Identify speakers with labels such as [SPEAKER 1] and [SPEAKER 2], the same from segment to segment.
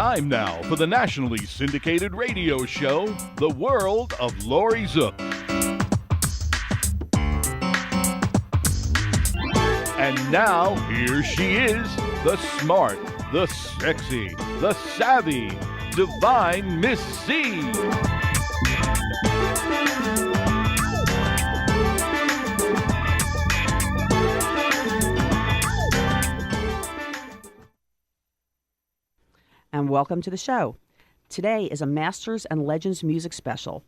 [SPEAKER 1] time now for the nationally syndicated radio show, The World of Laurie Zoock. And now, here she is, the smart, the sexy, the savvy, divine Miss C.
[SPEAKER 2] And welcome to the show. Today is a Masters and Legends music special.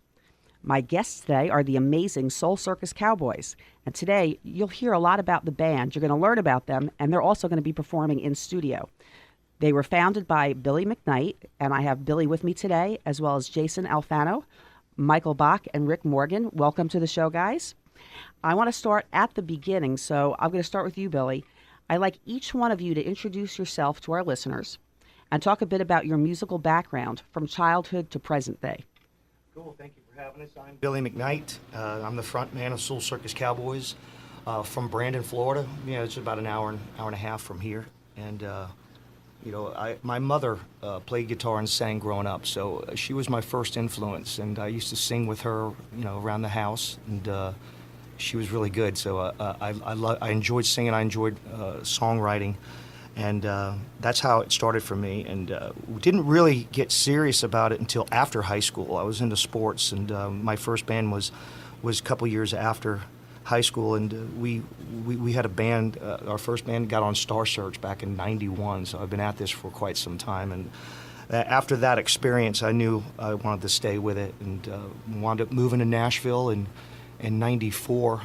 [SPEAKER 2] My guests today are the amazing Soul Circus Cowboys. And today you'll hear a lot about the band. You're going to learn about them, and they're also going to be performing in studio. They were founded by Billy McKnight, and I have Billy with me today, as well as Jason Alfano, Michael Bach, and Rick Morgan. Welcome to the show, guys. I want to start at the beginning, so I'm going to start with you, Billy. I'd like each one of you to introduce yourself to our listeners and talk a bit about your musical background from childhood to present day.
[SPEAKER 3] Cool, thank you for having us. I'm Billy McKnight. I'm the front man of Soul Circus Cowboys from Brandon, Florida. You know, it's about an hour and a half from here. And, my mother played guitar and sang growing up, so she was my first influence. And I used to sing with her, around the house. And she was really good, so I enjoyed singing. I enjoyed songwriting. And that's how it started for me. And we didn't really get serious about it until after high school. I was into sports, and my first band was a couple years after high school. And we had a band. Our first band got on Star Search back in '91. So I've been at this for quite some time. And after that experience, I knew I wanted to stay with it, and wound up moving to Nashville in '94.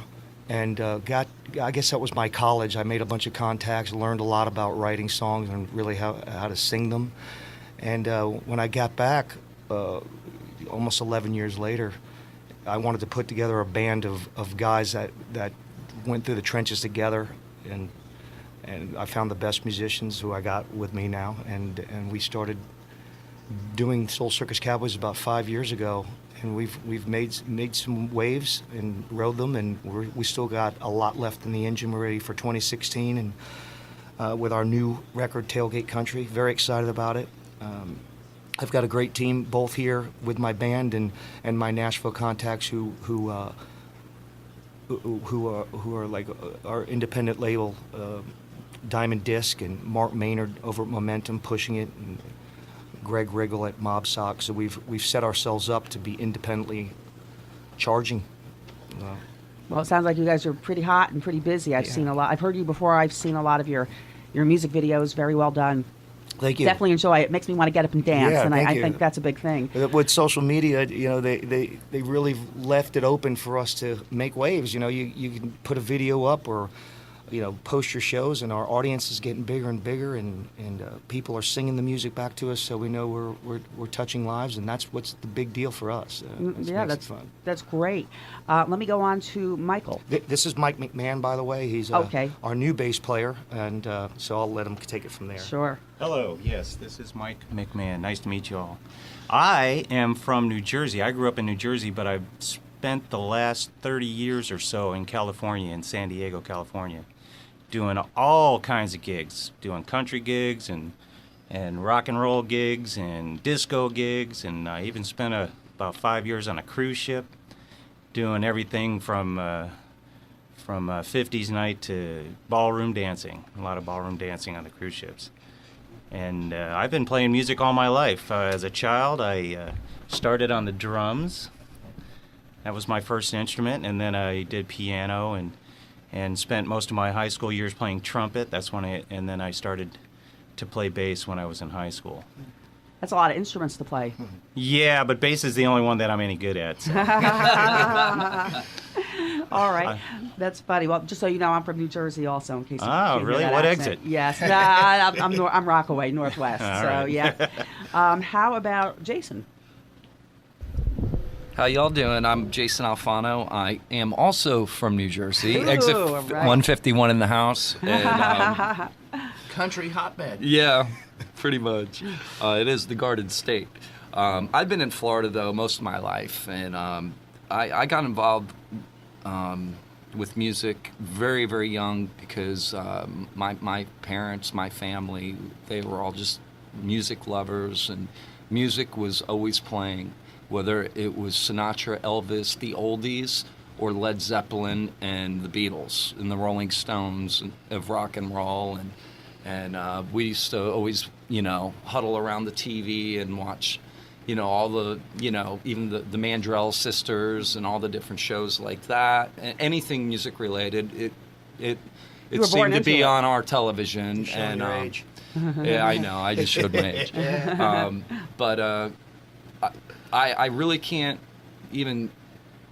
[SPEAKER 3] And I guess that was my college. I made a bunch of contacts, learned a lot about writing songs and really how to sing them. And when I got back, almost 11 years later, I wanted to put together a band of guys that went through the trenches together. And I found the best musicians who I got with me now. And we started doing Soul Circus Cowboys about 5 years ago. And we've made some waves and rode them, and we still got a lot left in the engine. We're ready for 2016, and with our new record, Tailgate Country. Very excited about it. I've got a great team both here with my band and my Nashville contacts who are like our independent label, Diamond Disc, and Mark Maynard over at Momentum pushing it. And Greg Riggle at Mob Sock, so we've set ourselves up to be independently charging.
[SPEAKER 2] Well, it sounds like you guys are pretty hot and pretty busy. I've seen a lot. I've heard you before. I've seen a lot of your music videos. Very well done.
[SPEAKER 3] Thank you.
[SPEAKER 2] Definitely enjoy it. It makes me want to get up and dance,
[SPEAKER 3] yeah,
[SPEAKER 2] and I
[SPEAKER 3] you.
[SPEAKER 2] think that's a big thing.
[SPEAKER 3] With social media, they really left it open for us to make waves. You can put a video up or post your shows, and our audience is getting bigger and bigger, and people are singing the music back to us, so we know we're touching lives, and that's what's the big deal for us. That's fun.
[SPEAKER 2] That's great. Let me go on to Michael.
[SPEAKER 3] This is Mike McMahon, by the way. He's our new bass player, and so I'll let him take it from there.
[SPEAKER 2] Sure.
[SPEAKER 4] Hello. Yes, this is Mike McMahon. Nice to meet you all. I am from New Jersey. I grew up in New Jersey, but I've spent the last 30 years or so in California, in San Diego, California, doing all kinds of gigs, doing country gigs and rock and roll gigs and disco gigs, and I even spent about 5 years on a cruise ship, doing everything from 50s night to ballroom dancing. A lot of ballroom dancing on the cruise ships. And I've been playing music all my life. As a child, I started on the drums. That was my first instrument, and then I did piano and spent most of my high school years playing trumpet. And then I started to play bass when I was in high school.
[SPEAKER 2] That's a lot of instruments to play.
[SPEAKER 4] Yeah, but bass is the only one that I'm any good at. So.
[SPEAKER 2] All right, that's funny. Well, just so you know, I'm from New Jersey also, in case you
[SPEAKER 4] Oh, really? What
[SPEAKER 2] accent.
[SPEAKER 4] exit?
[SPEAKER 2] Yes, I'm Rockaway, Northwest.
[SPEAKER 4] All
[SPEAKER 2] so
[SPEAKER 4] right.
[SPEAKER 2] Yeah. How about Jason?
[SPEAKER 5] How y'all doing? I'm Jason Alfano. I am also from New Jersey.
[SPEAKER 2] Ooh,
[SPEAKER 5] Exit
[SPEAKER 2] right.
[SPEAKER 5] 151 in the house. And,
[SPEAKER 6] Country hotbed.
[SPEAKER 5] yeah, pretty much. It is the Garden State. I've been in Florida, though, most of my life. And I got involved with music very, very young because my parents, my family, they were all just music lovers, and music was always playing, whether it was Sinatra, Elvis, the oldies, or Led Zeppelin and the Beatles and the Rolling Stones of rock and roll. And we used to always, huddle around the TV and watch, all the, even the Mandrell sisters and all the different shows like that. Anything music related, it seemed to be on our television.
[SPEAKER 3] And your age.
[SPEAKER 5] Yeah, I know. I just showed my age. But I really can't even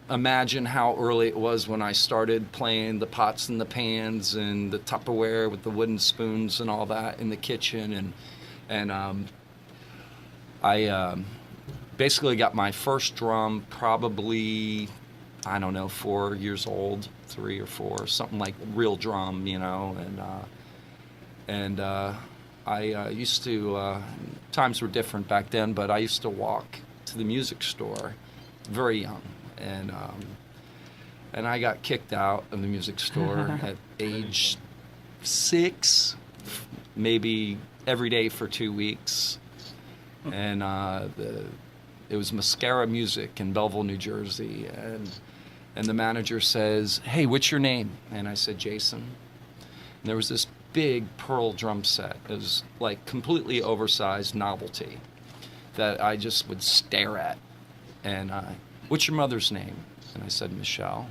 [SPEAKER 5] imagine how early it was when I started playing the pots and the pans and the Tupperware with the wooden spoons and all that in the kitchen. And I basically got my first drum probably, I don't know, 4 years old, 3 or 4, something like real drum, and I used to, times were different back then, but I used to walk to the music store very young. And I got kicked out of the music store at age 6, maybe every day for 2 weeks. And it was Mascara Music in Belleville, New Jersey. And the manager says, "Hey, what's your name?" And I said, "Jason." And there was this big pearl drum set. It was like completely oversized novelty that I just would stare at. And "What's your mother's name?" And I said, "Michelle."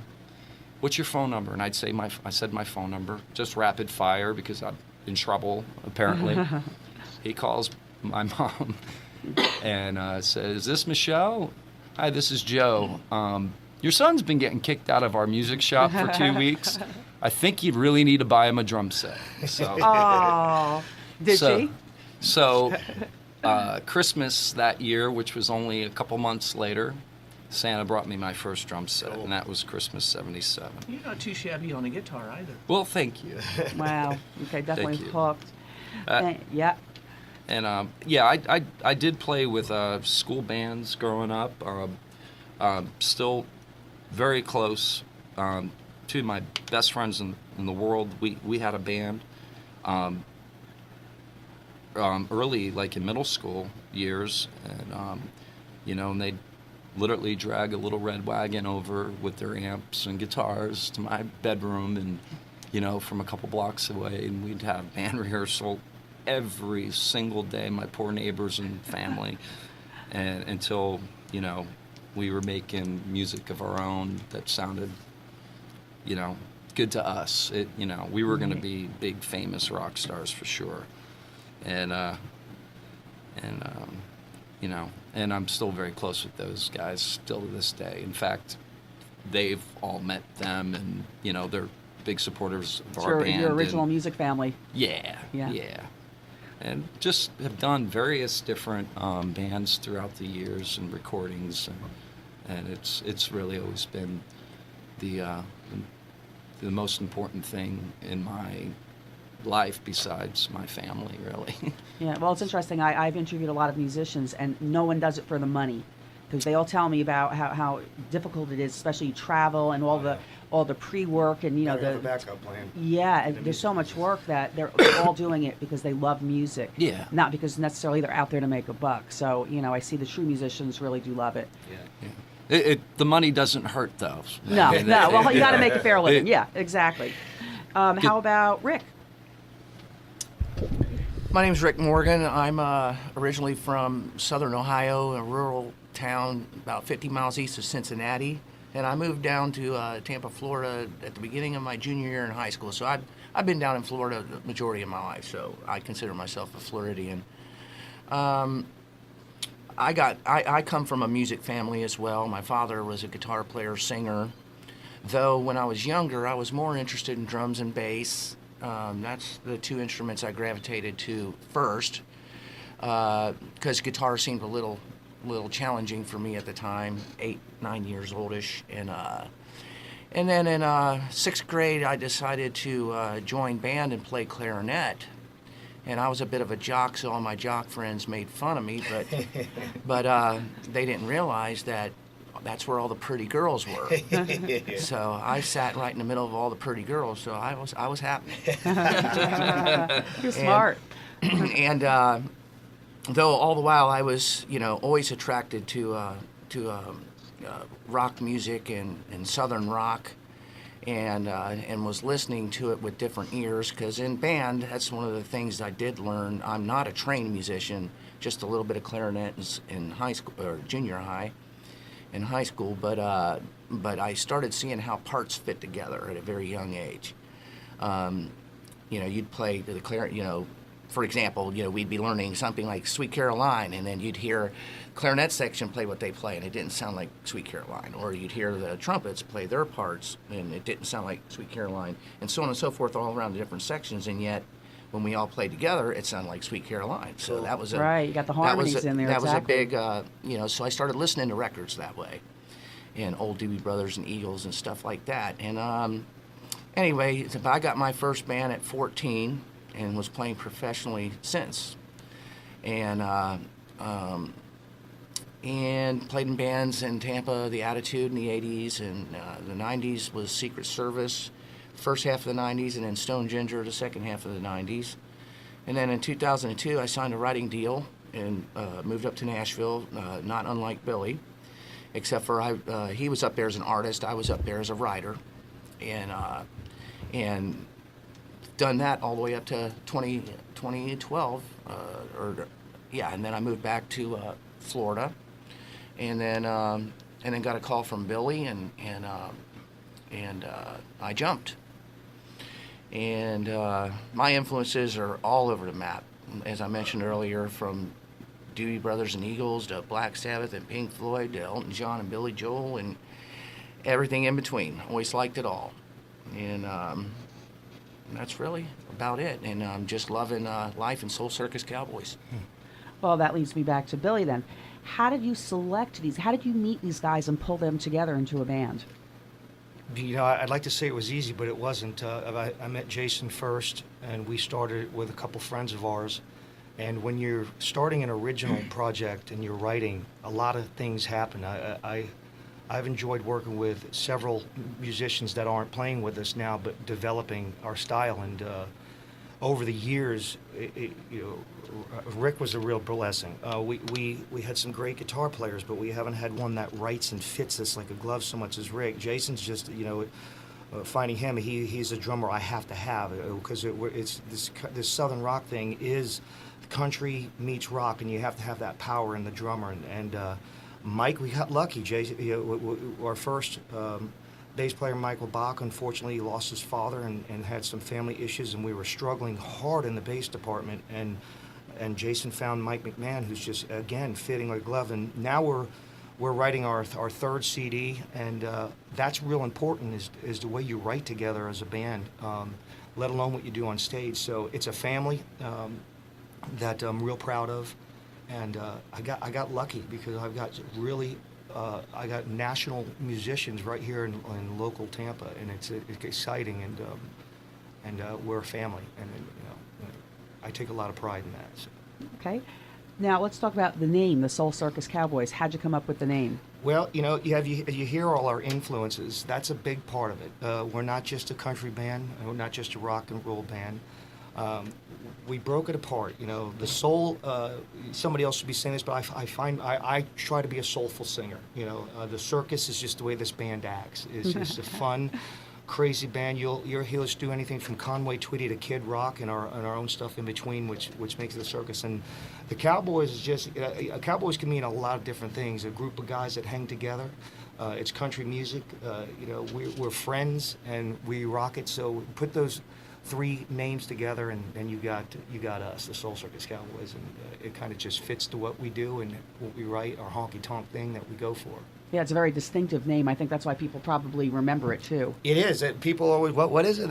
[SPEAKER 5] "What's your phone number?" And I said my phone number, just rapid fire because I'm in trouble, apparently. He calls my mom and says, "Is this Michelle?" "Hi, this is Joe. Your son's been getting kicked out of our music shop for 2 weeks. I think you'd really need to buy him a drum set." So,
[SPEAKER 2] Oh, did she?
[SPEAKER 5] So, Christmas that year, which was only a couple months later, Santa brought me my first drum set, and that was Christmas '77.
[SPEAKER 6] You're not too shabby on a guitar either.
[SPEAKER 5] Well, thank you.
[SPEAKER 2] Wow. Okay, definitely
[SPEAKER 5] you.
[SPEAKER 2] hooked. Yeah.
[SPEAKER 5] And I did play with school bands growing up. Still very close to my best friends in the world. We had a band early, like in middle school years, and they'd literally drag a little red wagon over with their amps and guitars to my bedroom, and from a couple blocks away, and we'd have band rehearsal every single day, my poor neighbors and family, and until we were making music of our own that sounded good to us. We were going to be big famous rock stars for sure, and I'm still very close with those guys still to this day. In fact, they've all met them, and they're big supporters of our band.
[SPEAKER 2] Your original music family.
[SPEAKER 5] Yeah. And just have done various different bands throughout the years and recordings, and it's really always been the most important thing in my life besides my family, really.
[SPEAKER 2] Yeah, well, it's interesting. I've interviewed a lot of musicians, and no one does it for the money, because they all tell me about how difficult it is, especially travel and all the pre-work and
[SPEAKER 3] The backup plan.
[SPEAKER 2] Yeah, and there's so much work that they're all doing it because they love music.
[SPEAKER 5] Yeah.
[SPEAKER 2] Not because necessarily they're out there to make a buck. So I see the true musicians really do love it.
[SPEAKER 5] Yeah. The money doesn't hurt though.
[SPEAKER 2] No. Well, you got to make a fair living. Yeah, exactly. How about Rick?
[SPEAKER 6] My name's Rick Morgan. I'm originally from southern Ohio, a rural town about 50 miles east of Cincinnati. And I moved down to Tampa, Florida at the beginning of my junior year in high school. So I've been down in Florida the majority of my life, so I consider myself a Floridian. I come from a music family as well. My father was a guitar player, singer. Though when I was younger, I was more interested in drums and bass. That's the two instruments I gravitated to first, because guitar seemed a little challenging for me at the time, 8, 9 years oldish, and then in 6th grade I decided to join band and play clarinet. And I was a bit of a jock, so all my jock friends made fun of me, but they didn't realize that that's where all the pretty girls were. So I sat right in the middle of all the pretty girls, so I was happy.
[SPEAKER 2] You're smart.
[SPEAKER 6] And though all the while I was, always attracted to rock music and Southern rock, and was listening to it with different ears, because in band, that's one of the things I did learn. I'm not a trained musician, just a little bit of clarinet in high school or junior high, in high school, but I started seeing how parts fit together at a very young age. You'd play the clarinet, for example, we'd be learning something like Sweet Caroline, and then you'd hear clarinet section play what they play, and it didn't sound like Sweet Caroline. Or you'd hear the trumpets play their parts, and it didn't sound like Sweet Caroline, and so on and so forth, all around the different sections. And yet, when we all played together, it sounded like Sweet Caroline. So that was
[SPEAKER 2] right. You got the harmonies in there.
[SPEAKER 6] That
[SPEAKER 2] exactly.
[SPEAKER 6] was a big, So I started listening to records that way, and old Doobie Brothers and Eagles and stuff like that. And anyway, I got my first band at 14. And was playing professionally since, and played in bands in Tampa, the Attitude in the 80s, and the 90s was Secret Service, first half of the 90s, and then Stone Ginger the second half of the 90s. And then in 2002, I signed a writing deal and moved up to Nashville, not unlike Billy, except for he was up there as an artist, I was up there as a writer, and done that all the way up to 2012, and then I moved back to Florida, and then got a call from Billy, and I jumped. And my influences are all over the map, as I mentioned earlier, from Doobie Brothers and Eagles to Black Sabbath and Pink Floyd to Elton John and Billy Joel and everything in between. Always liked it all, and that's really about it. And I'm just loving life in Soul Circus Cowboys.
[SPEAKER 2] Well, that leads me back to Billy then. How did you select these? How did you meet these guys and pull them together into a band?
[SPEAKER 3] I'd like to say it was easy, but it wasn't. I met Jason first, and we started with a couple friends of ours. And when you're starting an original project and you're writing, a lot of things happen. I've enjoyed working with several musicians that aren't playing with us now, but developing our style. And over the years, Rick was a real blessing. We had some great guitar players, but we haven't had one that writes and fits us like a glove so much as Rick. Jason's just, finding him, he's a drummer I have to have, because it's this Southern rock thing is country meets rock, and you have to have that power in the drummer. And Mike, we got lucky. Our first bass player, Michael Bach, unfortunately lost his father and had some family issues, and we were struggling hard in the bass department. And Jason found Mike McMahon, who's just, again, fitting like a glove. And now we're writing our third CD, and that's real important, is the way you write together as a band, let alone what you do on stage. So it's a family that I'm real proud of. And I got lucky, because I've got I got national musicians right here in local Tampa, and it's exciting, and we're a family, and I take a lot of pride in that. So.
[SPEAKER 2] Okay, now let's talk about the name, the Soul Circus Cowboys. How'd you come up with the name?
[SPEAKER 3] Well, you hear all our influences. That's a big part of it. We're not just a country band. We're not just a rock and roll band. We broke it apart. The soul, somebody else should be saying this, but I try to be a soulful singer. The Circus is just the way this band acts. It's just a fun, crazy band. You'll hear us do anything from Conway Twitty to Kid Rock and our own stuff in between, which makes it the Circus. And the Cowboys is just, Cowboys can mean a lot of different things. A group of guys that hang together. It's country music. We're friends and we rock it. So put those three names together, and you got us, the Soul Circus Cowboys, and it kind of just fits to what we do and what we write, our honky tonk thing that we go for.
[SPEAKER 2] Yeah, it's a very distinctive name. I think that's why people probably remember it too.
[SPEAKER 3] It is. People always, what is it?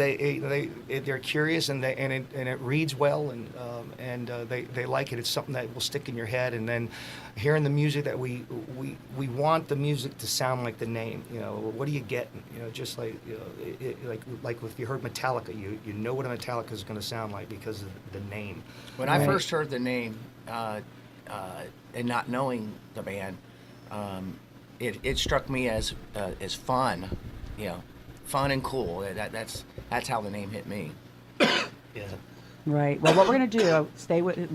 [SPEAKER 3] They're curious, and it reads well, and they like it. It's something that will stick in your head. And then hearing the music that we want the music to sound like the name. What are you getting? Just like like if you heard Metallica, you know what a Metallica is going to sound like because of the name.
[SPEAKER 6] When I first heard the name, and not knowing the band, it struck me as fun, fun and cool. That's how the name hit me.
[SPEAKER 3] Yeah.
[SPEAKER 2] Right. Well, what we're going to do,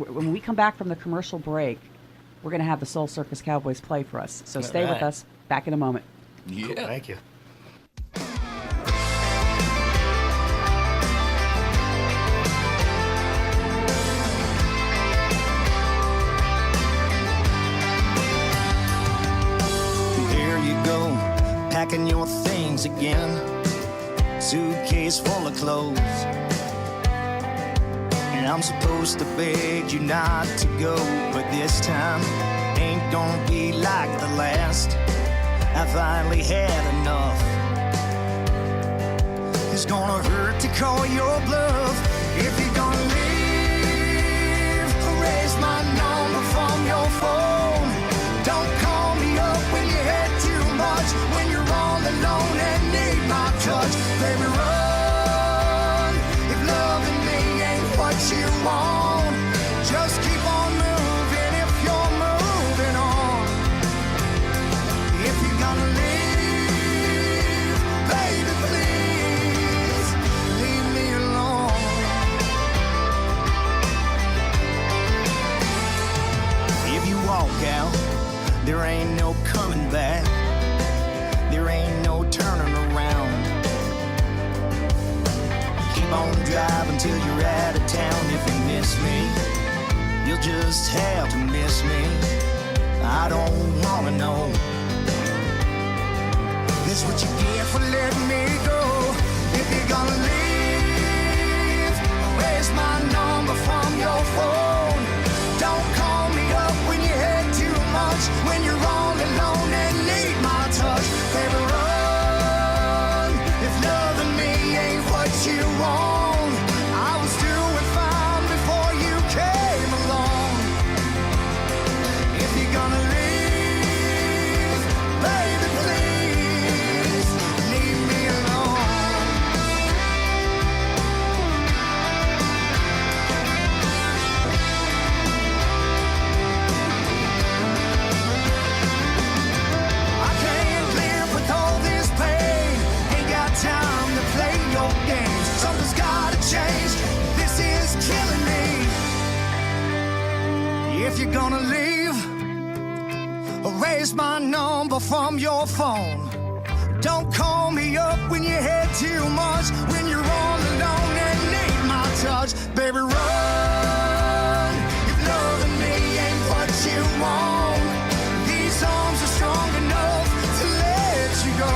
[SPEAKER 2] when we come back from the commercial break, we're going to have the Soul Circus Cowboys play for us. So stay with us. Back in a moment.
[SPEAKER 5] Yeah.
[SPEAKER 3] Cool, thank you.
[SPEAKER 7] There you go, packing your things again. Suitcase full of clothes. And I'm supposed to beg you not to go, but this time ain't gonna be like the last. I finally had enough. It's gonna hurt to call your bluff. If you're gonna leave, erase my number from your phone. Don't call me up when you had too much, when you're all alone and need my touch. Baby, run. If loving me ain't what you want, just keep on moving if you're moving on. If you're gonna leave, baby, please leave me alone. If you walk out, there ain't no coming back. There ain't no turning around. Keep on driving till you're out of town. If you miss me, you'll just have to miss me. I don't wanna know. This what you get for letting me go. If you're gonna leave, where's my number from your phone? Don't call me up when you had too much, when you're all alone and need my touch. Baby, run. If loving me ain't what you want, I was doing fine before you came along. If you're gonna leave, baby, please leave me alone. I can't live with all this pain. Ain't got time to play your games. Something's gotta change. This is killing me. If you're gonna leave, erase my number from your phone. Don't call me up when you had too much, when you're all alone and need my touch. Baby, run. If loving me ain't what you want, these arms are strong enough to let you go.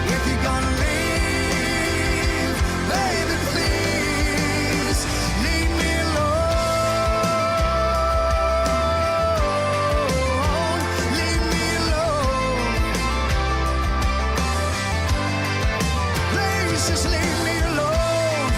[SPEAKER 7] If you're gonna leave, baby, please leave me alone. Leave me alone. Please just leave me alone.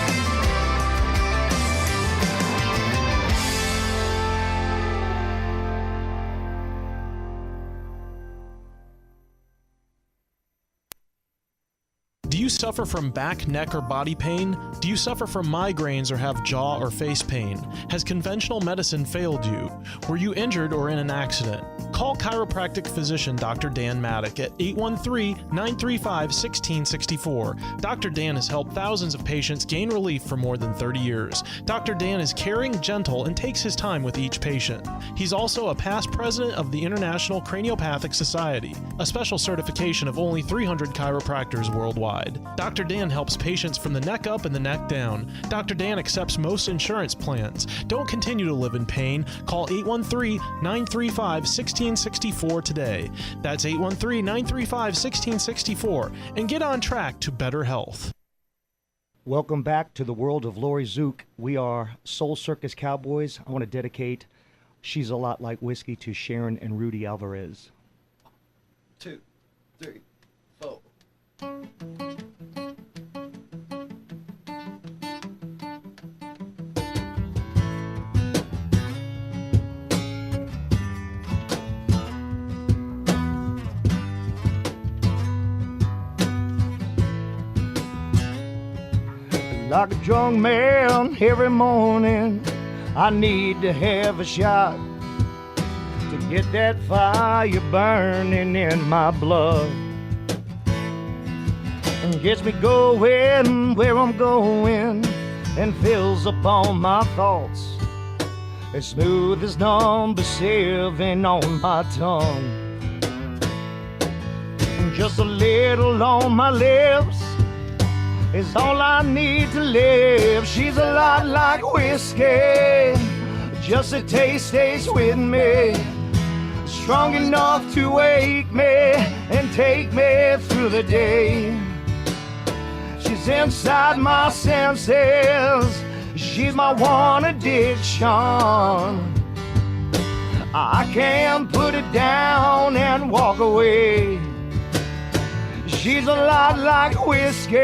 [SPEAKER 8] Do you suffer from back, neck, or body pain? Do you suffer from migraines or have jaw or face pain? Has conventional medicine failed you? Were you injured or in an accident? Call chiropractic physician Dr. Dan Maddock at 813-935-1664. Dr. Dan has helped thousands of patients gain relief for more than 30 years. Dr. Dan is caring, gentle, and takes his time with each patient. He's also a past president of the International Craniopathic Society, a special certification of only 300 chiropractors worldwide. Dr. Dan helps patients from the neck up and the neck down. Dr. Dan accepts most insurance plans. Don't continue to live in pain. Call 813-935-1664 today. That's 813-935-1664 and get on track to better health.
[SPEAKER 3] Welcome back to the world of Laurie Zoock. We are Soul Circus Cowboys. I want to dedicate She's a Lot Like Whiskey to Sharon and Rudy Alvarez.
[SPEAKER 5] 2, 3, 4.
[SPEAKER 3] Like a drunk man every morning, I need to have a shot to get that fire burning in my blood. And gets me going where I'm going, and fills up all my thoughts. As smooth as number 7 on my tongue. Just a little on my lips is all I need to live. She's a lot like whiskey, just a taste stays with me. Strong enough to wake me and take me through the day. She's inside my senses, she's my one addiction. I can't put it down and walk away. She's a lot like whiskey.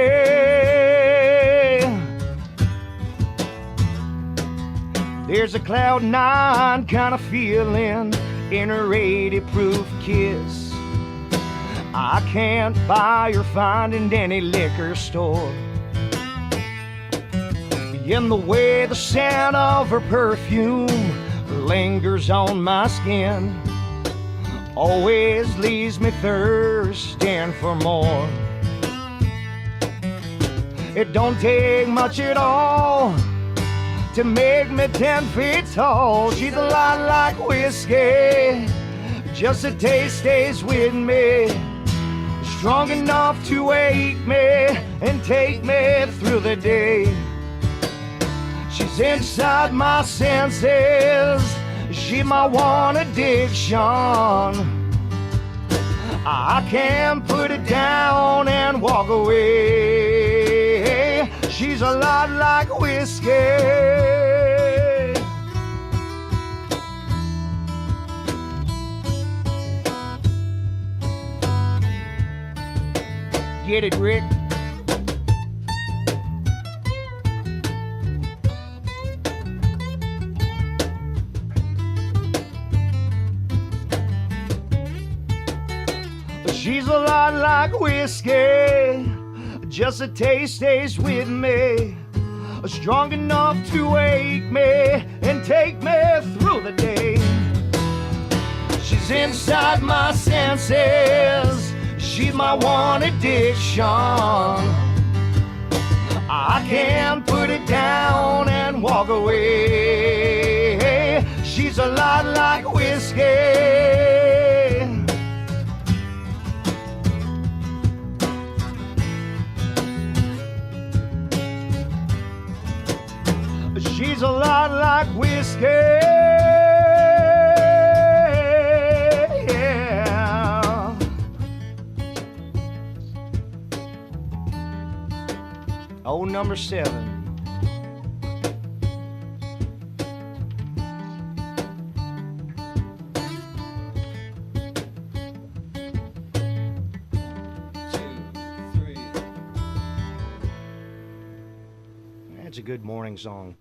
[SPEAKER 3] There's a cloud 9 kind of feeling in her 80-proof kiss. I can't buy or find in any liquor store. In the way the scent of her perfume lingers on my skin, always leaves me thirsting for more. It don't take much at all to make me 10 feet tall. She's a lot like whiskey, just a taste stays with me. Strong enough to wake me and take me through the day. She's inside my senses, she's my one addiction. I can't put it down and walk away. She's a lot like whiskey. Get it, Rick? She's a lot like whiskey, just a taste stays with me. Strong enough to wake me and take me through the day. She's inside my senses, she's my one addiction. I can't put it down and walk away. She's a lot like whiskey. She's a lot like whiskey. Yeah. Oh, number 7. That's a good morning song.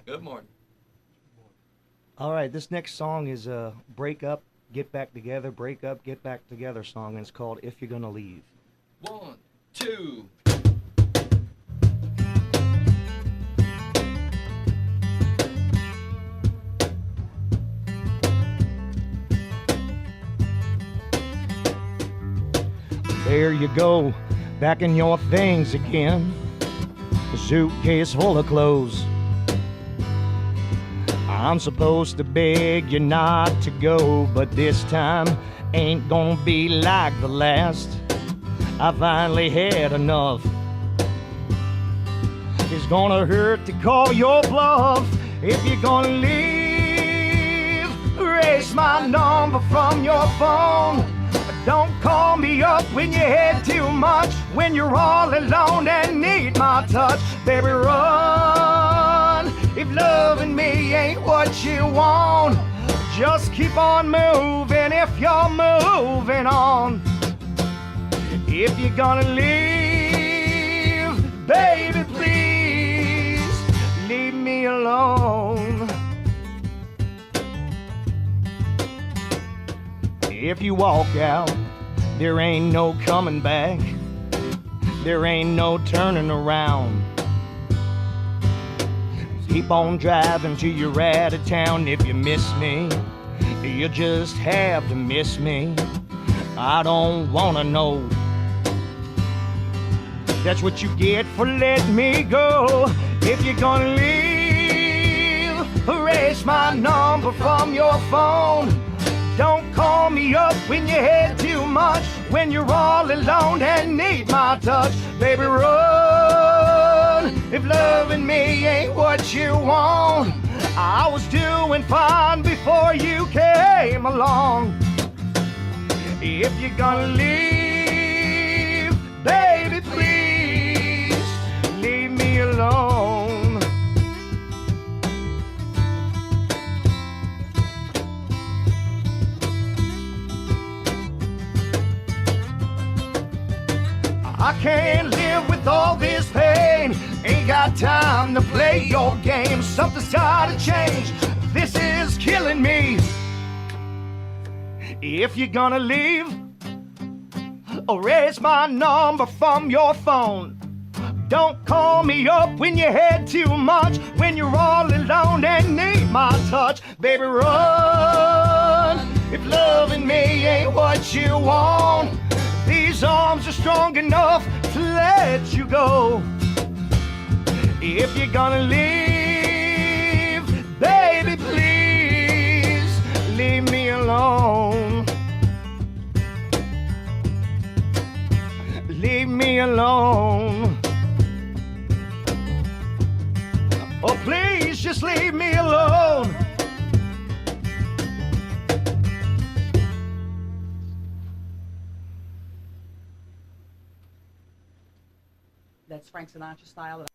[SPEAKER 5] Good morning.
[SPEAKER 3] All right, this next song is a break up, get back together, break up, get back together song, and it's called If You're Gonna Leave.
[SPEAKER 5] 1, 2.
[SPEAKER 3] There you go, back in your things again. A suitcase full of clothes. I'm supposed to beg you not to go, but this time ain't gonna be like the last. I finally had enough. It's gonna hurt to call your bluff. If you're gonna leave, erase my number from your phone. Don't call me up when you had too much, when you're all alone and need my touch. Baby, run if loving me ain't what you want. Just keep on moving if you're moving on. If you're gonna leave, baby, please leave me alone. If you walk out, there ain't no coming back. There ain't no turning around. Keep on driving till you're out of town. If you miss me, you just have to miss me. I don't wanna know. That's what you get for letting me go. If you're gonna leave, erase my number from your phone. Don't call me up when you had too much, when you're all alone and need my touch. Baby, run if loving me ain't what you want. I was doing fine before you came along. If you're gonna leave, baby, please leave me alone. I can't live with all this pain. Ain't got time to play your game. Something's gotta change. This is killing me. If you're gonna leave, erase my number from your phone. Don't call me up when you had too much, when you're all alone and need my touch. Baby, run if loving me ain't what you want. These arms are strong enough to let you go. If you're gonna leave, baby, please leave me alone. Leave me alone. Oh, please just leave me alone.
[SPEAKER 2] That's Frank Sinatra style.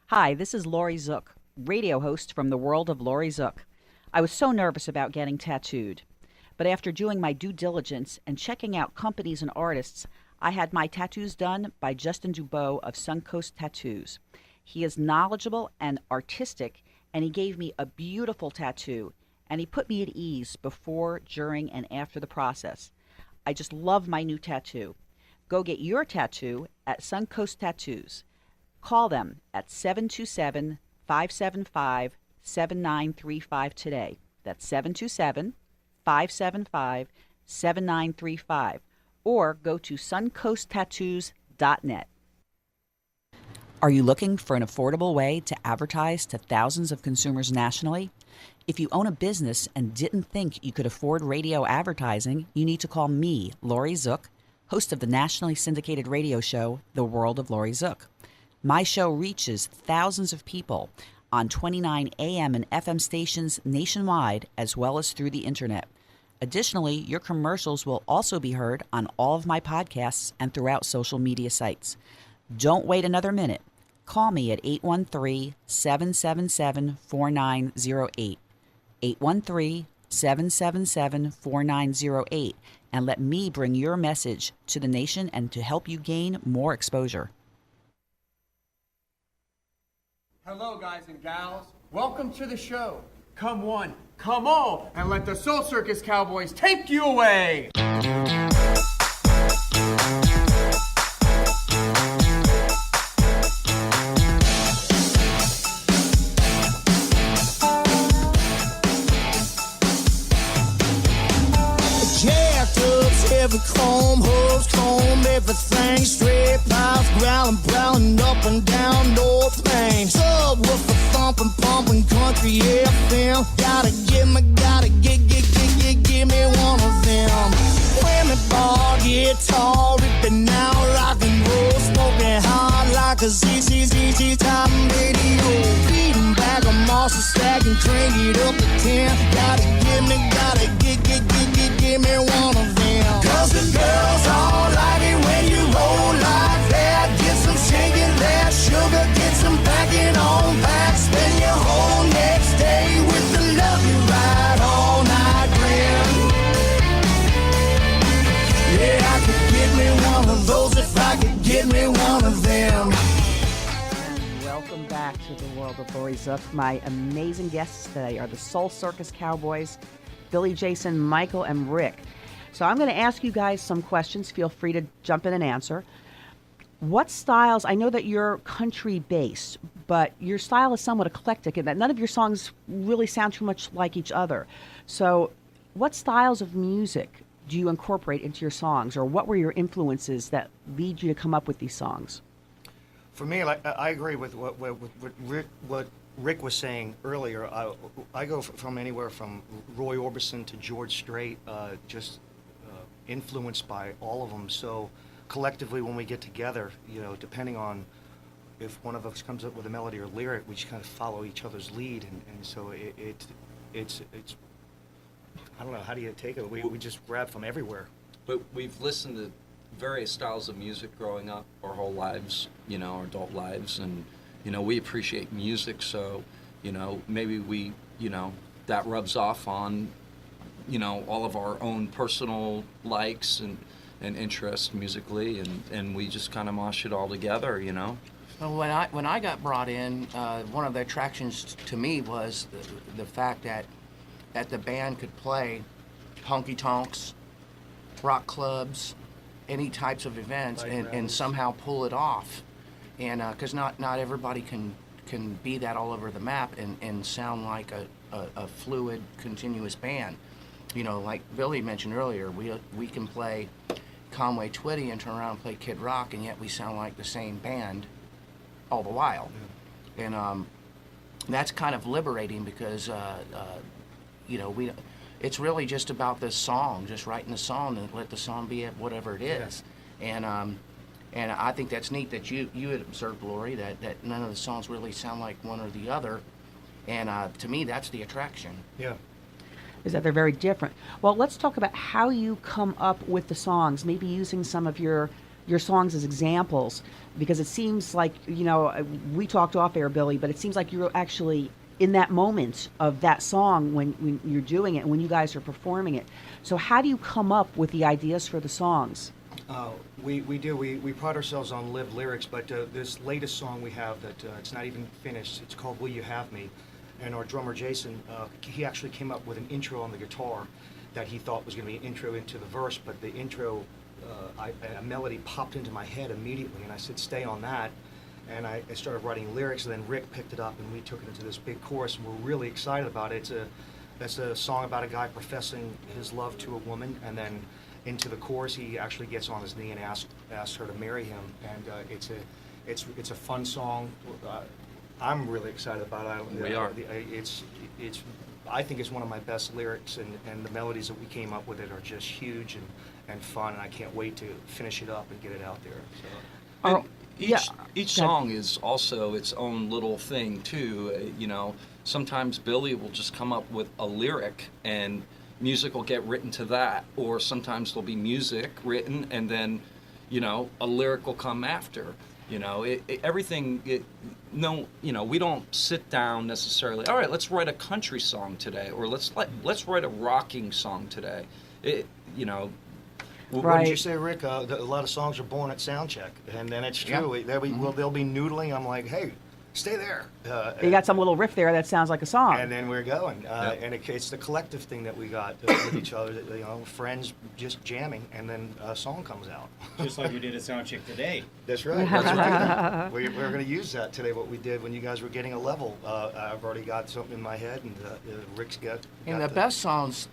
[SPEAKER 2] Hi, this is Laurie Zoock, radio host from the world of Laurie Zoock. I was so nervous about getting tattooed, but after doing my due diligence and checking out companies and artists, I had my tattoos done by Justin Dubois of Suncoast Tattoos. He is knowledgeable and artistic, and he gave me a beautiful tattoo, and he put me at ease before, during, and after the process. I just love my new tattoo. Go get your tattoo at Suncoast Tattoos. Call them at 727-575-7935 today. That's 727-575-7935. Or go to suncoasttattoos.net. Are you looking for an affordable way to advertise to thousands of consumers nationally? If you own a business and didn't think you could afford radio advertising, you need to call me, Laurie Zoock, host of the nationally syndicated radio show, The World of Laurie Zoock. My show reaches thousands of people on 29 AM and FM stations nationwide, as well as through the internet. Additionally, your commercials will also be heard on all of my podcasts and throughout social media sites. Don't wait another minute. Call me at 813-777-4908. 813-777-4908, and let me bring your message to the nation and to help you gain more exposure.
[SPEAKER 9] Hello, guys and gals. Welcome to the show. Come one, come all, and let the Soul Circus Cowboys take you away.
[SPEAKER 7] Every comb, hose, comb, everything straight, piles growling, prowling up and down North Main. Subwoofer thumping, pumping, country FM. Gotta give me one of them. Women bar, guitar, ripping out rock and roll, smoking hard like a ZZZ time radio. Beating back a monster stack and crank it up to 10. Gotta give me one of them. Cause the girls all like it when you roll like that. Get some shaking that sugar, get some backing on back. Spend your whole next day with the love you ride all night grin. Yeah, I could get me one of those if I could get me one of them.
[SPEAKER 2] And welcome back to the world of Laurie Zoock. My amazing guests today are the Soul Circus Cowboys, Billy, Jason, Michael, and Rick. So I'm going to ask you guys some questions. Feel free to jump in and answer. What styles, I know that you're country-based, but your style is somewhat eclectic in that none of your songs really sound too much like each other. So what styles of music do you incorporate into your songs, or what were your influences that lead you to come up with these songs?
[SPEAKER 3] For me, like I agree with what Rick was saying earlier. I go from anywhere from Roy Orbison to George Strait, influenced by all of them. So collectively, when we get together, depending on if one of us comes up with a melody or lyric, we just kind of follow each other's lead, and so it's I don't know, how do you take it? We just grab from everywhere.
[SPEAKER 5] But we've listened to various styles of music growing up our whole lives, our adult lives, and we appreciate music, so maybe we that rubs off on all of our own personal likes and interests musically, and we just kind of mosh it all together.
[SPEAKER 6] Well, when I got brought in, one of the attractions to me was the fact that the band could play honky tonks, rock clubs, any types of events, and somehow pull it off. And because not everybody can be that all over the map and sound like a fluid, continuous band. Like Billy mentioned earlier, we can play Conway Twitty and turn around and play Kid Rock, and yet we sound like the same band all the while. Yeah. And that's kind of liberating because it's really just about this song, just writing the song and let the song be whatever it is. Yeah. And I think that's neat that you had observed, Laurie, that none of the songs really sound like one or the other. And to me, that's the attraction.
[SPEAKER 3] Yeah.
[SPEAKER 2] Is that they're very different. Well, let's talk about how you come up with the songs, maybe using some of your songs as examples, because it seems like, we talked off air, Billy, but it seems like you're actually in that moment of that song when you're doing it and when you guys are performing it. So how do you come up with the ideas for the songs?
[SPEAKER 3] We do. We pride ourselves on lived lyrics, but this latest song we have that it's not even finished. It's called Will You Have Me? And our drummer, Jason, he actually came up with an intro on the guitar that he thought was going to be an intro into the verse, but the intro, a melody popped into my head immediately, and I said, stay on that. And I started writing lyrics, and then Rick picked it up, and we took it into this big chorus, and we're really excited about it. It's a song about a guy professing his love to a woman, and then into the chorus, he actually gets on his knee and asks her to marry him, and it's a fun song. I'm really excited about it.
[SPEAKER 5] We are.
[SPEAKER 3] I think it's one of my best lyrics, and the melodies that we came up with it are just huge and fun, and I can't wait to finish it up and get it out there. So.
[SPEAKER 5] Each song is also its own little thing too. Sometimes Billy will just come up with a lyric and music will get written to that, or sometimes there'll be music written and then a lyric will come after. Everything. We don't sit down necessarily. All right, let's write a country song today, or let's write a rocking song today.
[SPEAKER 3] What
[SPEAKER 2] Right.
[SPEAKER 3] did you say, Rick? A lot of songs are born at sound check, and then it's true.
[SPEAKER 6] Yeah.
[SPEAKER 3] They'll be noodling. I'm like, hey, stay there.
[SPEAKER 2] You got some little riff there that sounds like a song.
[SPEAKER 3] And then we're going.
[SPEAKER 5] Yep.
[SPEAKER 3] And it's the collective thing that we got with each other. Friends just jamming, and then a song comes out.
[SPEAKER 4] Just like we did at Soundcheck today.
[SPEAKER 3] That's right. That's right. We're going to use that today. What we did when you guys were getting a level. I've already got something in my head, and Rick's got.
[SPEAKER 6] And the best songs,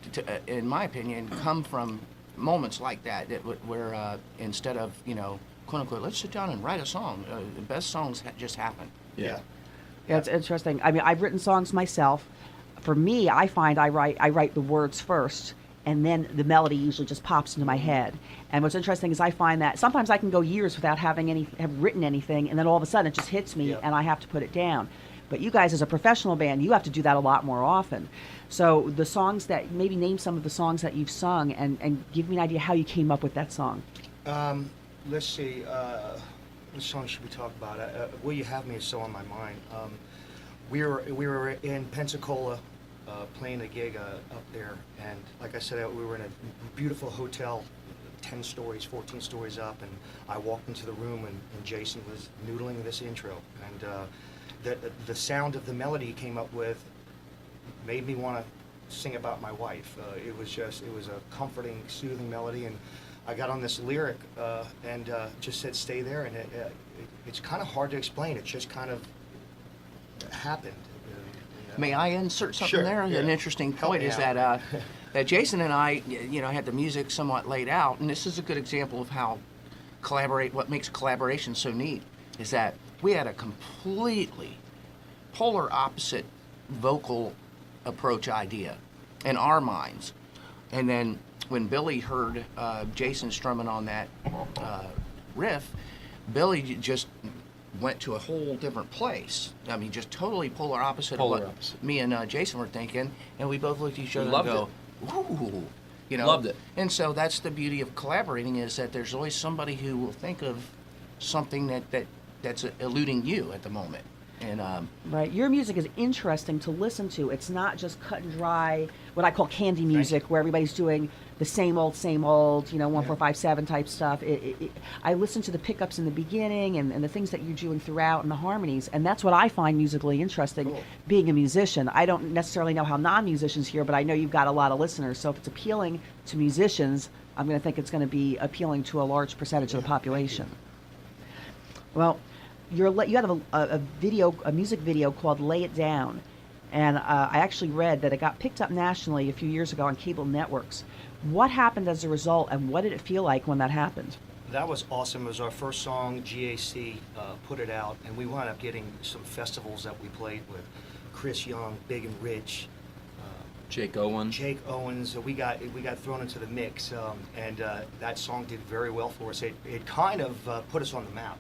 [SPEAKER 6] in my opinion, come from moments like that where instead of quote unquote, let's sit down and write a song, the best songs just happen.
[SPEAKER 3] Yeah.
[SPEAKER 2] Yeah, it's interesting. I mean, I've written songs myself. For me, I find I write the words first, and then the melody usually just pops into my head. And what's interesting is I find that sometimes I can go years without have written anything, and then all of a sudden it just hits me, and I have to put it down. But you guys, as a professional band, you have to do that a lot more often. So the songs that, maybe name some of the songs that you've sung, and give me an idea how you came up with that song.
[SPEAKER 3] Let's see. What song should we talk about? Will You Have Me is so on my mind. We were in Pensacola playing a gig up there, and like I said, we were in a beautiful hotel, 10 stories, 14 stories up, and I walked into the room, and Jason was noodling this intro, and the sound of the melody he came up with made me want to sing about my wife. It was a comforting, soothing melody, and I got on this lyric and just said, stay there, and it's kind of hard to explain. It just kind of happened.
[SPEAKER 6] May I insert something
[SPEAKER 3] Sure,
[SPEAKER 6] there?
[SPEAKER 3] yeah.
[SPEAKER 6] An interesting
[SPEAKER 3] Help
[SPEAKER 6] point
[SPEAKER 3] me
[SPEAKER 6] is
[SPEAKER 3] out.
[SPEAKER 6] that that Jason and I, had the music somewhat laid out, and this is a good example of how what makes collaboration so neat, is that we had a completely polar opposite vocal approach idea in our minds. And then when Billy heard Jason strumming on that riff, Billy just went to a whole different place. I mean, just totally polar opposite of what me and Jason were thinking, and we both looked at each other and go, ooh.
[SPEAKER 5] Loved it.
[SPEAKER 6] And so that's the beauty of collaborating, is that there's always somebody who will think of something that's eluding you at the moment. And
[SPEAKER 2] Right. Your music is interesting to listen to. It's not just cut and dry, what I call candy music, where everybody's doing the same old, 1, 4, 5, 7 type stuff. I listen to the pickups in the beginning and the things that you're doing throughout and the harmonies, and that's what I find musically interesting, being a musician. I don't necessarily know how non-musicians hear, but I know you've got a lot of listeners. So if it's appealing to musicians, I'm going to think it's going to be appealing to a large percentage of the population. Well, you have a music video called "Lay It Down," and I actually read that it got picked up nationally a few years ago on cable networks. What happened as a result, and what did it feel like when that happened?
[SPEAKER 3] That was awesome. It was our first song. GAC put it out, and we wound up getting some festivals that we played with. Chris Young, Big and Rich,
[SPEAKER 5] Jake Owens.
[SPEAKER 3] We got thrown into the mix, and that song did very well for us. It kind of put us on the map.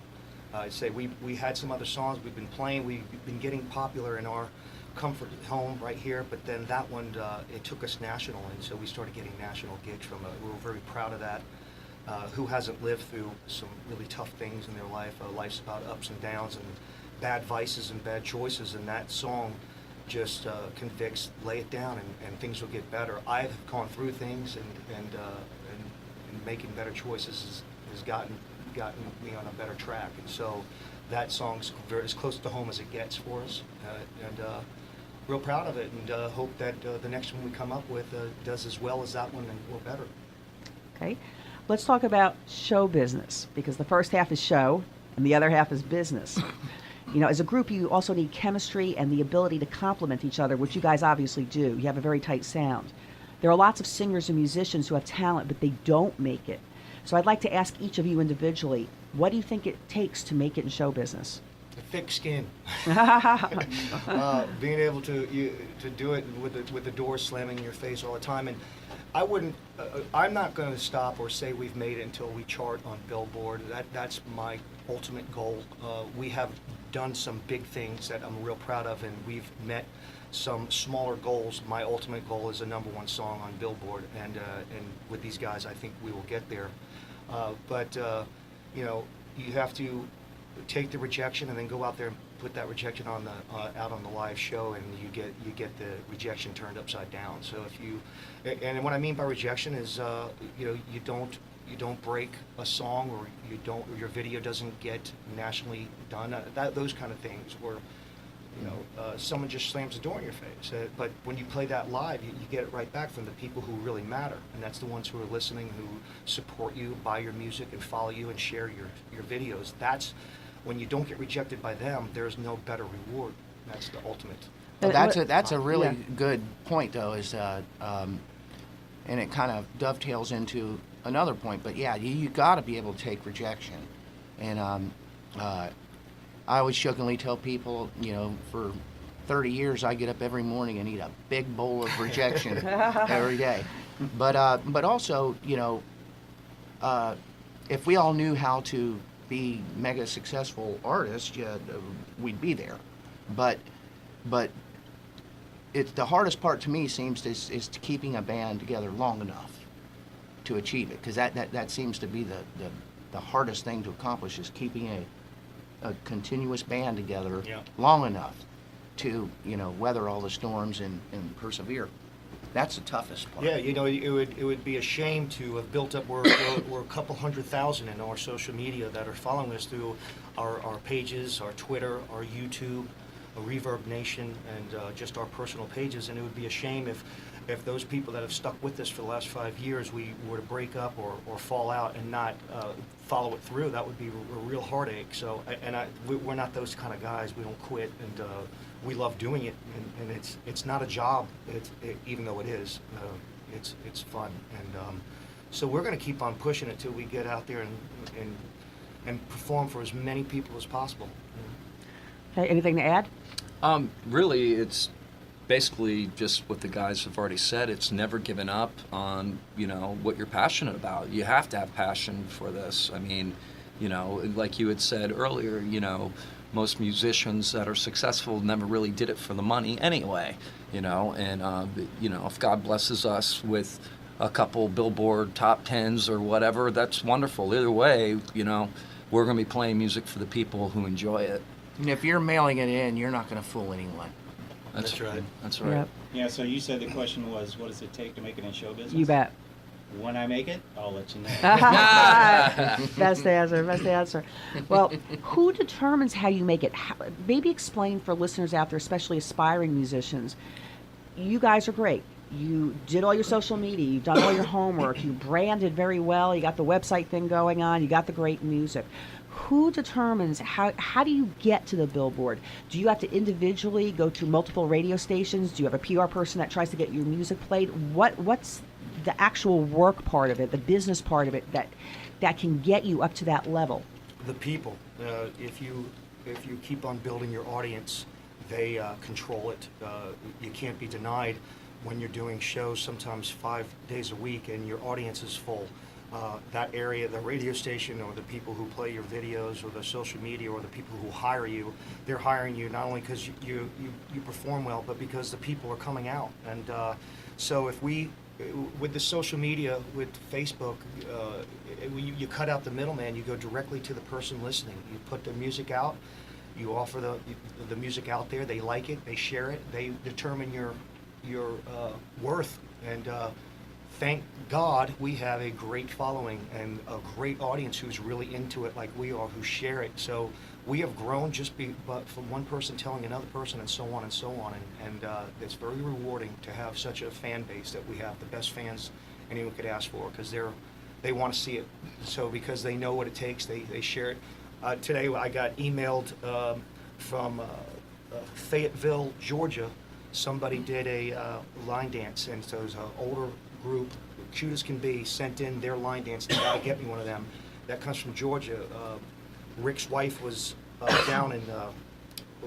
[SPEAKER 3] I'd say we had some other songs we've been playing. We've been getting popular in our comfort home right here, but then that one, it took us national, and so we started getting national gigs from it. We were very proud of that. Who hasn't lived through some really tough things in their life? Life's about ups and downs and bad vices and bad choices, and that song just convicts, lay it down, and things will get better. I've gone through things, and making better choices has gotten me on a better track, and so that song's as close to home as it gets for us, and real proud of it, and hope that the next one we come up with does as well as that one or better.
[SPEAKER 2] Okay, let's talk about show business, because the first half is show and the other half is business. As a group, you also need chemistry and the ability to complement each other, which you guys obviously do. You have a very tight sound. There are lots of singers and musicians who have talent, but they don't make it. So I'd like to ask each of you individually, what do you think it takes to make it in show business?
[SPEAKER 3] A thick skin. Being able to do it with the door slamming in your face all the time. And I'm not going to stop or say we've made it until we chart on Billboard. That's my ultimate goal. We have done some big things that I'm real proud of, and we've met some smaller goals. My ultimate goal is a #1 song on Billboard, and with these guys, I think we will get there. But you have to take the rejection and then go out there and put that rejection on out on the live show, and you get the rejection turned upside down. So and what I mean by rejection is you don't break a song, or your video doesn't get nationally done. Those kind of things where someone just slams the door in your face. But when you play that live, you get it right back from the people who really matter, and that's the ones who are listening, who support you, buy your music, and follow you, and share your videos. That's when you don't get rejected by them. There's no better reward. That's the ultimate.
[SPEAKER 6] Well, that's a really good point, though, and it kind of dovetails into another point. But yeah, you got to be able to take rejection, and I always jokingly tell people, for 30 years I get up every morning and eat a big bowl of rejection every day. But also, if we all knew how to be mega successful artists, we'd be there. But it's the hardest part to me is to keeping a band together long enough to achieve it, because that seems to be the hardest thing to accomplish, is keeping a continuous band together long enough to weather all the storms and persevere. That's the toughest part.
[SPEAKER 3] Yeah, it would be a shame to have built up. We're a couple 100,000 in our social media that are following us through our pages, our Twitter, our YouTube, Reverb Nation, and just our personal pages. And it would be a shame if those people that have stuck with us for the last 5 years, we were to break up or fall out and not follow it through. That would be a real heartache. So, we're not those kind of guys. We don't quit, and we love doing it. And it's not a job, even though it is. it's fun, and so we're going to keep on pushing it till we get out there and perform for as many people as possible.
[SPEAKER 2] Okay, anything to add?
[SPEAKER 5] Really, it's basically just what the guys have already said. It's never given up on, what you're passionate about. You have to have passion for this. I mean, like you had said earlier, most musicians that are successful never really did it for the money anyway, and, if God blesses us with a couple Billboard top 10s or whatever, that's wonderful. Either way, we're going to be playing music for the people who enjoy it.
[SPEAKER 6] And if you're mailing it in, you're not going to fool anyone.
[SPEAKER 3] That's right.
[SPEAKER 5] That's right.
[SPEAKER 2] Yep.
[SPEAKER 4] Yeah, so you said the question was, what does it take to make it in show business?
[SPEAKER 2] You bet.
[SPEAKER 4] When I make it, I'll let you know.
[SPEAKER 2] Best answer. Well, who determines how you make it? Maybe explain for listeners out there, especially aspiring musicians. You guys are great. You did all your social media. You've done all your homework. You branded very well. You got the website thing going on. You got the great music. Who determines how do you get to the Billboard? Do you have to individually go to multiple radio stations? Do you have a PR person that tries to get your music played? What's the actual work part of it, the business part of it that can get you up to that level?
[SPEAKER 3] The people. If you keep on building your audience, they control it. You can't be denied when you're doing shows sometimes 5 days a week and your audience is full. That area, the radio station or the people who play your videos or the social media or the people who hire you, they're hiring you not only because you perform well, but because the people are coming out. And so if we, with the social media, with Facebook, you cut out the middleman, you go directly to the person listening. You put the music out, you offer the music out there, they like it, they share it, they determine your worth. And thank God we have a great following and a great audience who's really into it like we are, who share it. So we have grown but from one person telling another person and so on and so on. And it's very rewarding to have such a fan base that we have, the best fans anyone could ask for, because they want to see it. So because they know what it takes, they share it. Today I got emailed from Fayetteville, Georgia. Somebody did a line dance, and so it was an older group, cute as can be, sent in their line dance. They gotta get me one of them. That comes from Georgia. Rick's wife was down in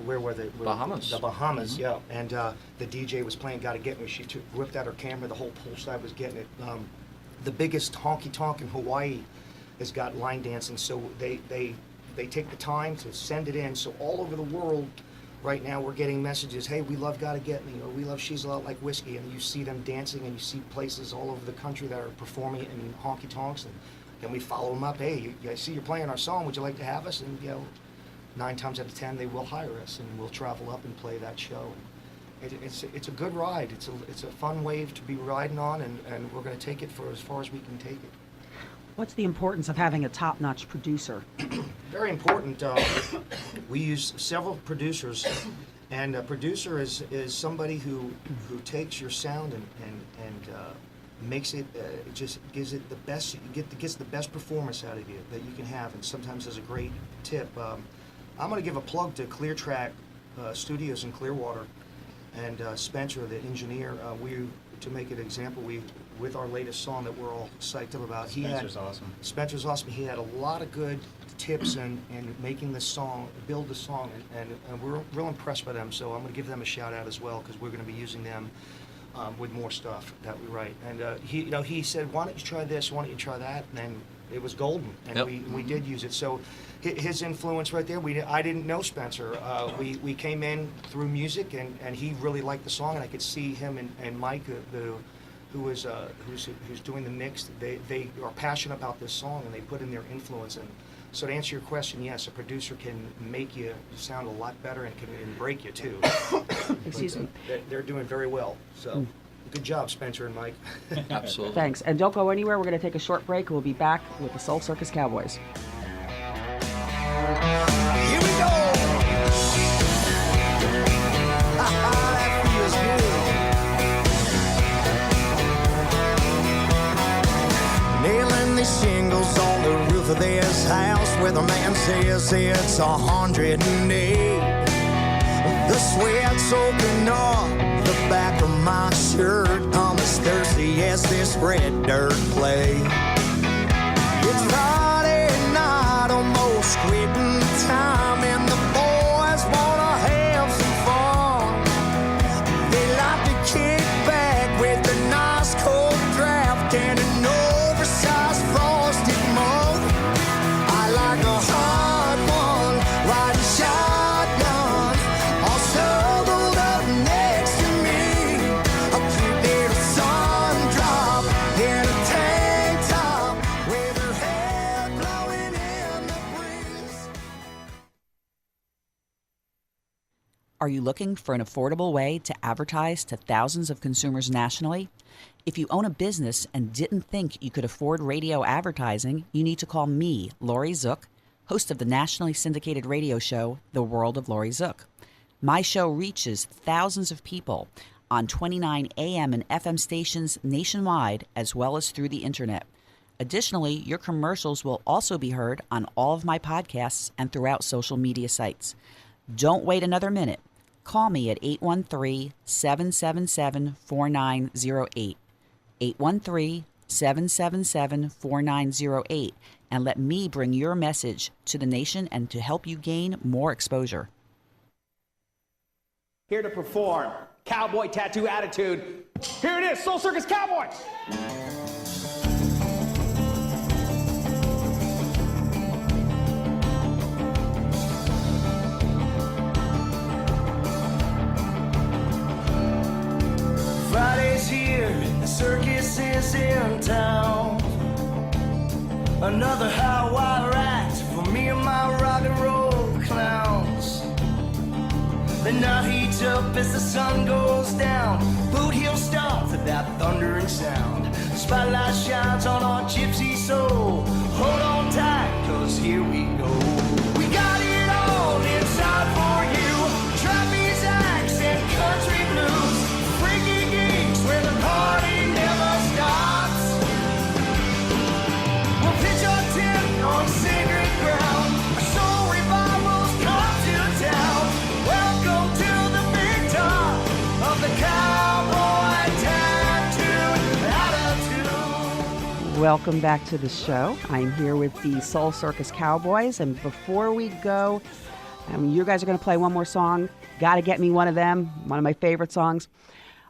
[SPEAKER 3] where were they?
[SPEAKER 5] Bahamas.
[SPEAKER 3] The Bahamas, yeah. And the DJ was playing "Gotta Get Me." She whipped out her camera. The whole poolside was getting it. The biggest honky tonk in Hawaii has got line dancing, so they take the time to send it in. So all over the world. Right now we're getting messages, hey, we love Gotta Get Me, or we love She's a Lot Like Whiskey, and you see them dancing, and you see places all over the country that are performing it in honky-tonks, and then we follow them up, hey, I see you're playing our song, would you like to have us? And 9 times out of 10 they will hire us, and we'll travel up and play that show. It's a good ride, it's a fun wave to be riding on, and we're going to take it for as far as we can take it.
[SPEAKER 2] What's the importance of having a top-notch producer?
[SPEAKER 3] Very important. We use several producers, and a producer is somebody who takes your sound and makes it, just gives it the best, gets the best performance out of you that you can have. And sometimes as a great tip, I'm going to give a plug to Clear Track Studios in Clearwater, and Spencer, the engineer. To make an example, with our latest song that we're all psyched up about.
[SPEAKER 4] Spencer's awesome.
[SPEAKER 3] Spencer's awesome. He had a lot of good tips in making the song, build the song, and we're real impressed by them. So I'm going to give them a shout out as well, because we're going to be using them with more stuff that we write. And he said, why don't you try this? Why don't you try that? And then it was golden, and
[SPEAKER 5] Yep.
[SPEAKER 3] we did use it. So his influence right there. I didn't know Spencer. We came in through music, and he really liked the song, and I could see him and Mike, who's doing the mix. They are passionate about this song, and they put in their influence. And so to answer your question, yes, a producer can make you sound a lot better and can break you too.
[SPEAKER 2] Excuse me.
[SPEAKER 3] They're doing very well. So good job, Spencer and Mike.
[SPEAKER 5] Absolutely.
[SPEAKER 2] Thanks. And don't go anywhere. We're going to take a short break. We'll be back with the Soul Circus Cowboys.
[SPEAKER 7] Here we go. That feels good. Nailing the shingles on the roof of this house where the man says it's 108. The sweat soaking off the back of my shirt. I'm a as thirsty as this red dirt clay. It's Friday night, almost quitting time, and the boys wanna have some fun. They like to kick back with a nice cold draft and an oversized frosted mug. I like a hard one, riding shotgun, all snuggled up next to me. A cute little sun drop in a tank top with her hair blowing in the breeze.
[SPEAKER 2] Are you looking for an affordable way to advertise to thousands of consumers nationally? If you own a business and didn't think you could afford radio advertising, you need to call me, Laurie Zoock, host of the nationally syndicated radio show, The World of Laurie Zoock. My show reaches thousands of people on 29 AM and FM stations nationwide, as well as through the internet. Additionally, your commercials will also be heard on all of my podcasts and throughout social media sites. Don't wait another minute. Call me at 813-777-4908, 813-777-4908, and let me bring your message to the nation and to help you gain more exposure.
[SPEAKER 9] Here to perform, cowboy tattoo attitude. Here it is, Soul Circus Cowboys!
[SPEAKER 7] Friday's here, the circus is in town. Another high wire act for me and my rock and roll clowns. The night heats up as the sun goes down. Boot heel stomp to that thundering sound. Spotlight shines on our gypsy soul. Hold on tight, cause here we go. We got it all inside for you. Trapeze acts and country blues. Freaky geeks where the party never stops. We'll pitch our tent on sacred ground. Our soul revivals come to town. Welcome to the big top of the cowboy tattooed attitude.
[SPEAKER 2] Welcome back to the show. I'm here with the Soul Circus Cowboys, and before we go, you guys are going to play one more song, Gotta Get Me One of Them, one of my favorite songs.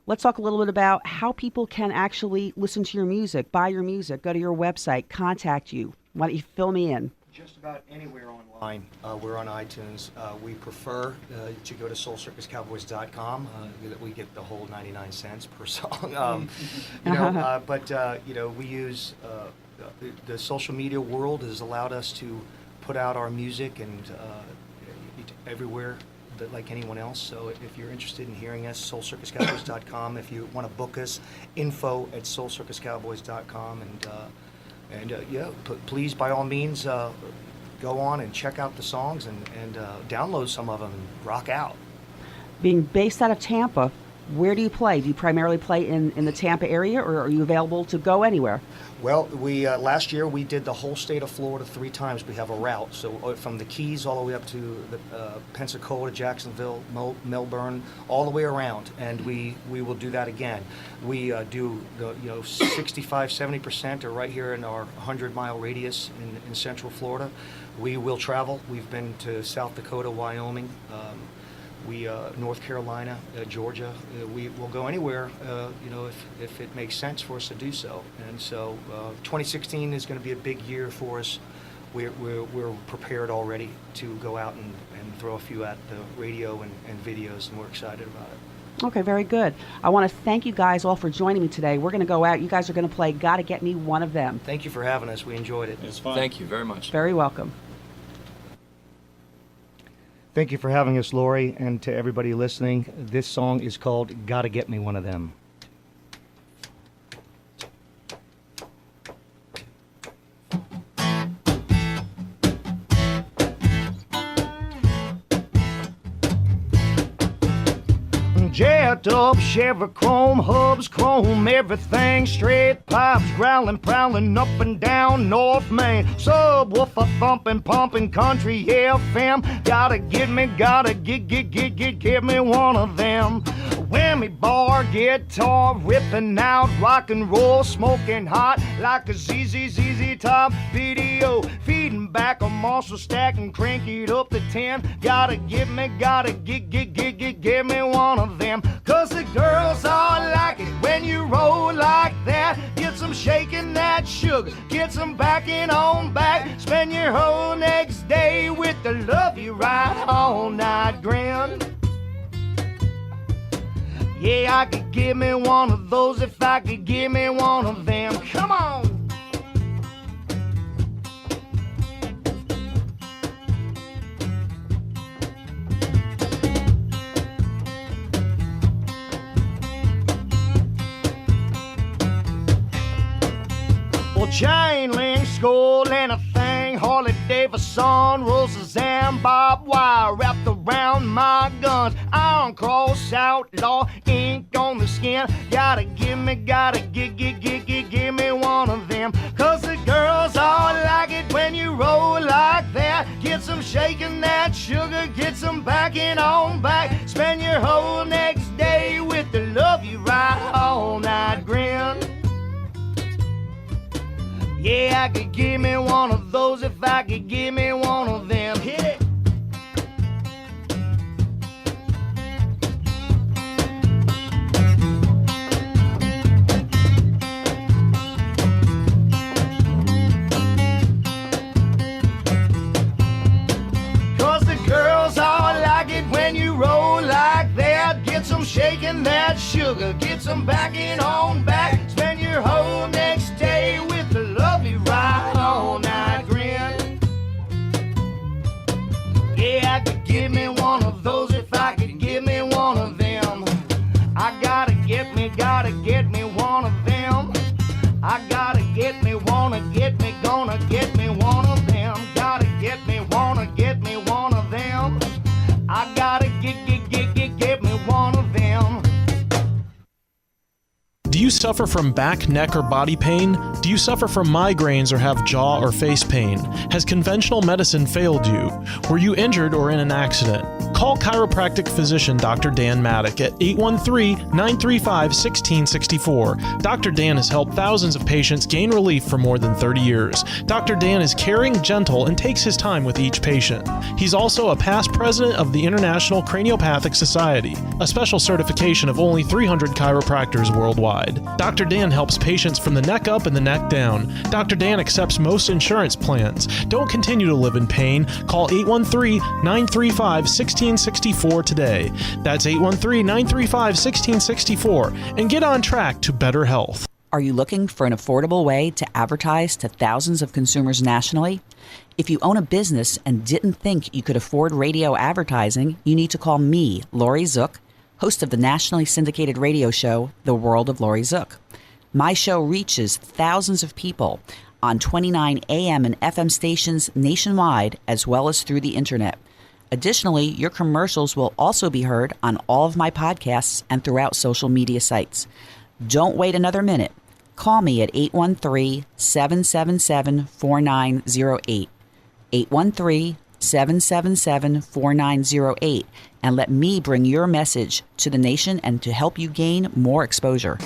[SPEAKER 2] Let's talk a little bit about how people can actually listen to your music, buy your music, go to your website, contact you. Why don't you fill me in?
[SPEAKER 3] Just about anywhere online. We're on iTunes. We prefer to go to soulcircuscowboys.com. We get the whole 99 cents per song. We use the social media world has allowed us to put out our music and everywhere like anyone else. So if you're interested in hearing us, soulcircuscowboys.com. If you want to book us, info@soulcircuscowboys.com. Please, by all means, go on and check out the songs and download some of them and rock out.
[SPEAKER 2] Being based out of Tampa, where do you play? Do you primarily play in the Tampa area, or are you available to go anywhere?
[SPEAKER 3] Well, we last year we did the whole state of Florida 3 times. We have a route, so from the Keys all the way up to the Pensacola, Jacksonville, Melbourne, all the way around, and we will do that again. We do the 65-70% are right here in our 100-mile radius in Central Florida. We will travel. We've been to South Dakota, Wyoming. North Carolina, Georgia. We will go anywhere, if it makes sense for us to do so. And so, 2016 is going to be a big year for us. We're prepared already to go out and throw a few at the radio and videos, and we're excited about it.
[SPEAKER 2] Okay, very good. I want to thank you guys all for joining me today. We're going to go out. You guys are going to play Gotta Get Me One of Them.
[SPEAKER 3] Thank you for having us. We enjoyed it.
[SPEAKER 5] It's fun. Thank you very much.
[SPEAKER 2] Very welcome.
[SPEAKER 3] Thank you for having us, Laurie, and to everybody listening. This song is called Gotta Get Me One of Them. Jet up, Chevy chrome, hubs chrome, everything straight, pipes growling, prowling up and down North Main. Subwoofer thumping, pumping, country FM. Gotta get me one of them. whammy bar, guitar ripping out, rock and roll, smoking hot like a ZZ Top video. Feeding back a muscle stack and crank it up to 10. Gotta give me one of them. Cause the girls all like it when you roll like that. Get some shaking that sugar, get some backing on back. Spend your whole next day with the love you ride all night grin. Yeah, I could give me one of those if I could give me one of them. Come on! Well, chain link, skull, and a thing, Harley Davidson, roses and barbed wire wrapped around my guns. Iron cross, outlaw, ink on the skin. Gotta give me one of them. Cause the girls all like it when you roll like that. Get some shaking that sugar, get some backing on back. Spend your whole next day with the love you ride all night grin. Yeah, I could give me one of those if I could give me one of them. Hit it! Cause the girls all like it when you roll like that. Get some shaking that sugar, get some backing on back. Spend your whole next day with the lovely ride all night grin. Yeah, I could give me one of those if I could give me one of them. I gotta get me one of them. I gotta get me, wanna get me, gonna get me one of them. Gotta get me, wanna get me one of them. I gotta get me one of them.
[SPEAKER 8] Do you suffer from back, neck, or body pain? Do you suffer from migraines or have jaw or face pain? Has conventional medicine failed you? Were you injured or in an accident? Call chiropractic physician Dr. Dan Maddock at 813-935-1664. Dr. Dan has helped thousands of patients gain relief for more than 30 years. Dr. Dan is caring, gentle, and takes his time with each patient. He's also a past president of the International Craniopathic Society, a special certification of only 300 chiropractors worldwide. Dr. Dan helps patients from the neck up and the neck down. Dr. Dan accepts most insurance plans. Don't continue to live in pain. Call 813-935-1664 today. That's 813-935-1664 and get on track to better health.
[SPEAKER 2] Are you looking for an affordable way to advertise to thousands of consumers nationally? If you own a business and didn't think you could afford radio advertising, you need to call me, Laurie Zoock, host of the nationally syndicated radio show, The World of Laurie Zoock. My show reaches thousands of people on 29 AM and FM stations nationwide, as well as through the internet. Additionally, your commercials will also be heard on all of my podcasts and throughout social media sites. Don't wait another minute. Call me at 813-777-4908. 813-777-4908 and let me bring your message to the nation and to help you gain more exposure.